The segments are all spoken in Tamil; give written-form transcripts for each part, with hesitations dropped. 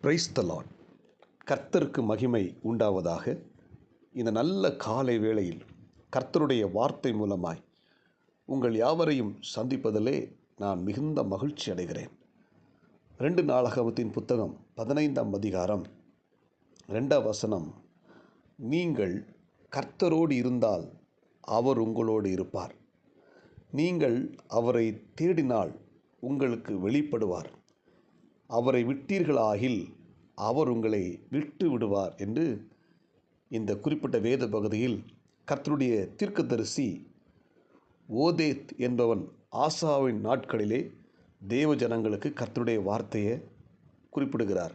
Praise the Lord. கர்த்தருக்கு மகிமை உண்டாவதாக. இந்த நல்ல காலை வேளையில் கர்த்தருடைய வார்த்தை மூலமாய் உங்கள் யாவரையும் சந்திப்பதிலே நான் மிகுந்த மகிழ்ச்சி அடைகிறேன். 2 நாளாகமத்தின் புத்தகம் 15ஆம் அதிகாரம் 2ஆம் வசனம், நீங்கள் கர்த்தரோடு இருந்தால் அவர் உங்களோடு இருப்பார், நீங்கள் அவரை தேடினால் உங்களுக்கு வெளிப்படுவார், அவரை விட்டீர்களாகில் அவர் உங்களை விட்டு விடுவார் என்று இந்த குறிப்பிட்ட வேத பகுதியில் கர்த்தருடைய தீர்க்கதரிசி ஓதேத் என்பவன் ஆசாவின் நாட்களிலே தேவ ஜனங்களுக்கு கர்த்தருடைய வார்த்தையை குறிப்பிடுகிறார்.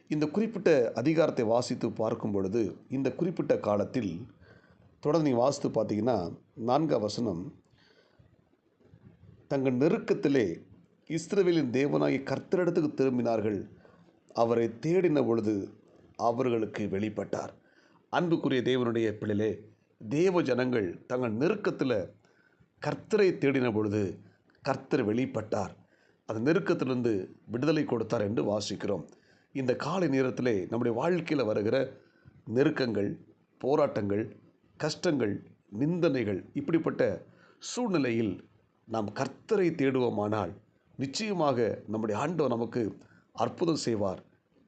இந்த குறிப்பிட்ட அதிகாரத்தை வாசித்து பார்க்கும் பொழுது இந்த குறிப்பிட்ட காலத்தில் தொடர்ந்து வாசித்து பார்த்தீங்கன்னா 4ஆம் வசனம், தங்கள் நெருக்கத்திலே இஸ்ரவேலின் தேவனாகிய கர்த்தரிடத்துக்கு திரும்பினார்கள், அவரை தேடின பொழுது அவர்களுக்கு வெளிப்பட்டார். அன்புக்குரிய தேவனுடைய பிள்ளைகளே, தேவ ஜனங்கள் தங்கள் நெருக்கத்தில் கர்த்தரை தேடின பொழுது கர்த்தர் வெளிப்பட்டார், அந்த நெருக்கத்திலிருந்து விடுதலை கொடுத்தார் என்று வாசிக்கிறோம். இந்த காலை நேரத்திலே நம்முடைய வாழ்க்கையில் வருகிற நெருக்கங்கள், போராட்டங்கள், கஷ்டங்கள், நிந்தனைகள், இப்படிப்பட்ட சூழ்நிலையில் நாம் கர்த்தரை தேடுவோமானால் நிச்சயமாக நம்முடைய ஆண்டவர் நமக்கு அற்புதம் செய்வார்,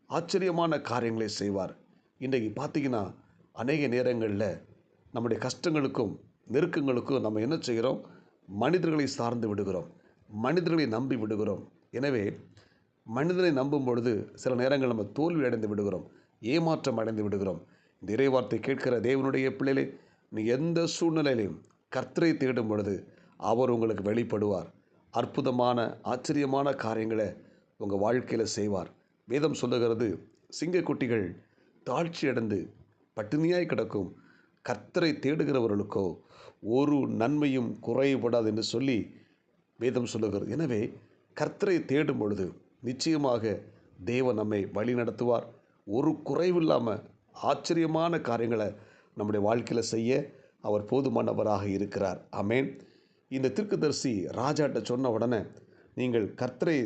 ஆச்சரியமான காரியங்களை செய்வார். இன்றைக்கு பார்த்தீங்கன்னா அநேக நேரங்களில் நம்முடைய கஷ்டங்களுக்கும் நெருக்கங்களுக்கும் நம்ம என்ன செய்கிறோம்? மனிதர்களை சார்ந்து விடுகிறோம், மனிதர்களை நம்பி விடுகிறோம். எனவே மனிதனை நம்பும் பொழுது சில நேரங்கள் நம்ம தோல்வி அடைந்து விடுகிறோம், ஏமாற்றம் அடைந்து விடுகிறோம். இந்த இறைவார்த்தை கேட்கிற தேவனுடைய பிள்ளைகளே, நீ எந்த சூழ்நிலையிலையும் கர்த்தரை தேடும் பொழுது அவர் உங்களுக்கு வெளிப்படுவார், அற்புதமான ஆச்சரியமான காரியங்களை உங்கள் வாழ்க்கையில் செய்வார். வேதம் சொல்லுகிறது, சிங்கக்குட்டிகள் தாழ்ச்சி அடைந்து பட்டினியாய் கிடக்கும், கர்த்தரை தேடுகிறவர்களுக்கோ ஒரு நன்மையும் குறைபடாது என்று சொல்லி வேதம் சொல்லுகிறது. எனவே கர்த்தரை தேடும் பொழுது நிச்சயமாக தேவன் நம்மை வழி நடத்துவார். ஒரு குறைவில்லாமல் ஆச்சரியமான காரியங்களை நம்முடைய வாழ்க்கையில் செய்ய அவர் போதுமானவராக இருக்கிறார். ஆமென். இந்த தீர்க்கதரிசி ராஜாட்ட சொன்ன உடனே, நீங்கள் கர்த்தரை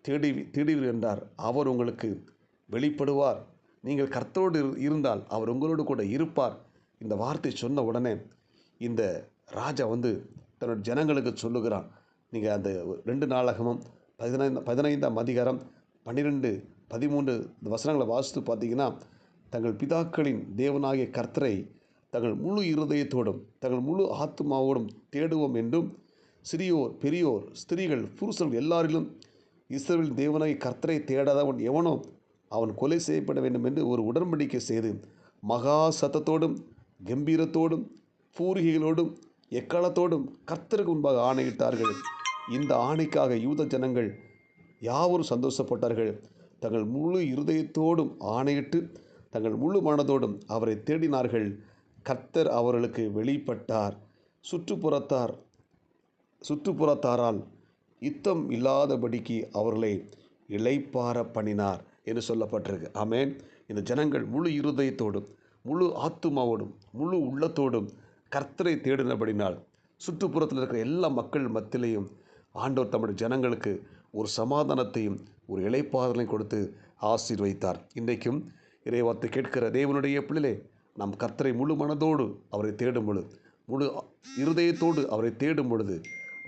தேடுவீர்கள் என்றார், அவர் உங்களுக்கு வெளிப்படுவார், நீங்கள் கர்த்தரோடு இருந்தால் அவர் உங்களோடு கூட இருப்பார். இந்த வார்த்தை சொன்ன உடனே இந்த ராஜா தன்னோட ஜனங்களுக்கு சொல்லுகிறான். நீங்கள் அந்த 2 நாளாகமம் 15ஆம் அதிகாரம் 12, 13 வசனங்களை வாசித்து பார்த்தீங்கன்னா, தங்கள் பிதாக்களின் தேவனாகிய கர்த்தரை தங்கள் முழு இருதயத்தோடும் தங்கள் முழு ஆத்மாவோடும் தேடுவோம் என்றும், சிறியோர் பெரியோர் ஸ்திரீகள் புருஷர்கள் எல்லாரிலும் இஸ்ரவேல் தேவனாகிய கர்த்தரை தேடாதவன் எவனோ அவன் கொலை செய்யப்பட வேண்டும் என்று ஒரு உடன்படிக்கை செய்து மகா சத்தத்தோடும் கம்பீரத்தோடும் பூரிகைகளோடும் எக்காலத்தோடும் கர்த்தருக்கு முன்பாக ஆணையிட்டார்கள். இந்த ஆணைக்காக யூத ஜனங்கள் யாவரும் சந்தோஷப்பட்டார்கள். தங்கள் முழு இருதயத்தோடும் ஆணையிட்டு தங்கள் முழு மனதோடும் அவரை தேடினார்கள். கர்த்தர் அவர்களுக்கு வெளிப்பட்டார். சுற்றுப்புறத்தாரால் யுத்தம் இல்லாதபடிக்கு அவர்களை இளைப்பார பண்ணினார் என்று சொல்லப்பட்டிருக்கு. ஆமென். இந்த ஜனங்கள் முழு இருதயத்தோடும் முழு ஆத்துமாவோடும் முழு உள்ளத்தோடும் கர்த்தரை தேடினபடினால் சுற்றுப்புறத்தில் இருக்கிற எல்லா மக்கள் மத்தியிலையும் ஆண்டவர் தம்முடைய ஜனங்களுக்கு ஒரு சமாதானத்தையும் ஒரு இளைப்பாறுதலையும் கொடுத்து ஆசீர்வதித்தார். இன்றைக்கும் இறைவார்த்தை கேட்கிற தேவனுடைய பிள்ளைகளே, நாம் கர்த்தரை முழு மனதோடு அவரை தேடும் பொழுது, முழு இருதயத்தோடு அவரை தேடும் பொழுது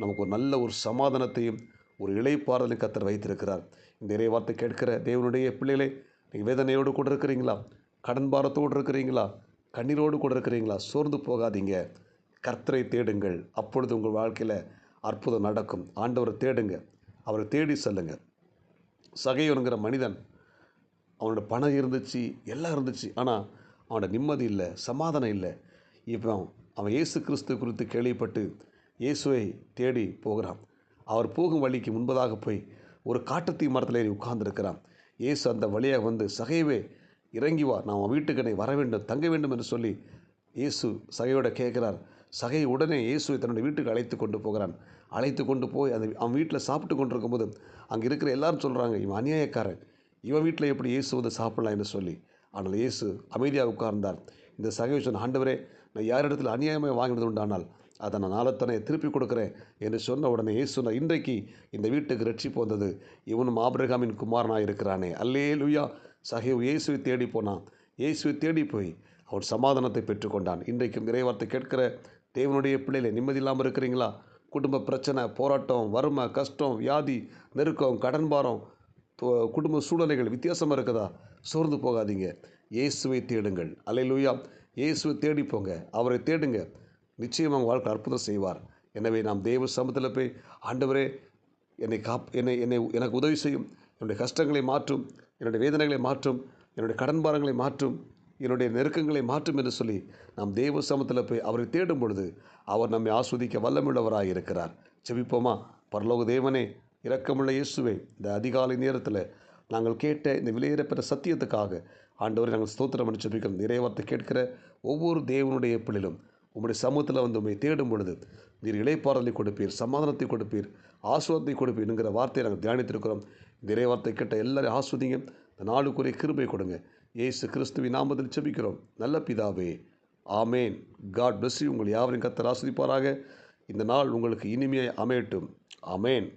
நமக்கு ஒரு நல்ல ஒரு சமாதானத்தையும் ஒரு இளைப்பாறுதலையும் கர்த்தர் வைத்திருக்கிறார். இந்த இறைவார்த்தை கேட்கிற தேவனுடைய பிள்ளைகளே, நீங்கள் வேதனையோடு கூட இருக்கிறீங்களா? கடன் பாரத்தோடு இருக்கிறீங்களா? கண்ணீரோடு கூட இருக்கிறீங்களா? சோர்ந்து போகாதீங்க, கர்த்தரை தேடுங்கள், அப்பொழுது உங்கள் வாழ்க்கையில் அற்புதம் நடக்கும். ஆண்டவரை தேடுங்க, அவரை தேடி செல்லுங்க. சகையோனுங்கிற மனிதன், அவனோட பணம் இருந்துச்சு, எல்லாம் இருந்துச்சு, ஆனால் அவனோட நிம்மதி இல்லை, சமாதானம் இல்லை. இப்போ அவன் இயேசு கிறிஸ்து குறித்து கேள்விப்பட்டு இயேசுவை தேடி போகிறான். அவர் போகும் வழிக்கு முன்பதாக போய் ஒரு காட்டுத்தீ மரத்தில் ஏறி உட்கார்ந்துருக்கிறான். இயேசு அந்த வழியாக சகையவே இறங்கி வா, நான் அவன் வீட்டுக்கு வர வேண்டும், தங்க வேண்டும் என்று சொல்லி இயேசு சகையோட கேட்குறார். சகை உடனே இயேசுவை தன்னுடைய வீட்டுக்கு அழைத்து கொண்டு போகிறான். அழைத்து கொண்டு போய் அவன் வீட்டில் சாப்பிட்டு கொண்டு இருக்கும்போது அங்கே இருக்கிற எல்லாரும் சொல்கிறாங்க, இவன் அநியாயக்காரன், இவன் வீட்டில் எப்படி இயேசு சாப்பிடலாம் என்று சொல்லி. ஆனால் இயேசு அமைதியாக உட்கார்ந்தார். இந்த சகை சொன்ன, ஆண்டவரே, நான் யாரிடத்தில் அநியாயமாக வாங்கினது உண்டானால் அதை நான் நாளத்தனை திருப்பி கொடுக்குறேன் என்று சொன்ன உடனே இயேசு சொன்னார், இன்றைக்கு இந்த வீட்டுக்கு ரட்சிப்பு வந்தது, இவனும் ஆபிரகாமின் குமாரனாக இருக்கிறானே. அல்லேலூயா. சகேவு இயேசுவை தேடி போனான். இயேசுவை தேடி போய் அவன் சமாதானத்தை பெற்றுக்கொண்டான். இன்றைக்கும் இறைவார்த்தை கேட்கிற தேவனுடைய பிள்ளைகளை நிம்மதி இல்லாமல் இருக்கிறீங்களா? குடும்ப பிரச்சனை, போராட்டம், வறுமை, கஷ்டம், வியாதி, நெருக்கம், கடன் பாரம், குடும்ப சூழ்நிலைகள் வித்தியாசமாக இருக்குதா? சோர்ந்து போகாதீங்க. இயேசுவை தேடுங்கள். அல்லேலூயா. இயேசுவை தேடி போங்க, அவரை தேடுங்க. நிச்சயமாக வாழ்க்கை அற்புதம் செய்வார். எனவே நாம் தேவ சமூகத்தில் போய், ஆண்டவரே எனக்கு உதவி செய்யும், என்னுடைய கஷ்டங்களை மாற்றும், என்னுடைய வேதனைகளை மாற்றும், என்னுடைய கடன் பாரங்களை மாற்றும், என்னுடைய நெருக்கங்களை மாற்றும் என்று சொல்லி நாம் தேவ சமூகத்தில் போய் அவரை தேடும் பொழுது அவர் நம்மை ஆஸ்வதிக்க வல்லமுள்ளவராக இருக்கிறார். செபிப்போமா? பரலோக தேவனே, இரக்கமுள்ள இயேசுவே, இந்த அதிகாலை நேரத்தில் நாங்கள் கேட்ட இந்த விலையேறப்பெற்ற சத்தியத்துக்காக ஆண்டவரை நாங்கள் ஸ்தோத்திரம் பண்ணி செபிக்கிறோம். இறைவார்த்தை கேட்கிற ஒவ்வொரு தேவனுடைய பிள்ளைகளும் உம்முடைய சமூகத்தில் வந்து உண்மை தேடும் பொழுது நீர் இளைப்பாறுதலை கொடுப்பீர், சமாதானத்தை கொடுப்பீர், ஆசுவாதத்தை கொடுப்பீர் என்கிற வார்த்தையை நாங்கள் தியானித்திருக்கிறோம். இந்த இறைவார்த்தை கேட்ட எல்லாரையும் ஆஸ்வதிங்க. இந்த நாளுக்குரிய கிருபை கொடுங்க. இயேசு கிறிஸ்துவின் நாமத்தில் செபிக்கிறோம் நல்ல பிதாவே, ஆமேன். God bless you. உங்கள் யாவரையும் கர்த்தர் ஆசீர்வதிப்பாராக. இந்த நாள் உங்களுக்கு இனிமையை அமையட்டும். ஆமேன்.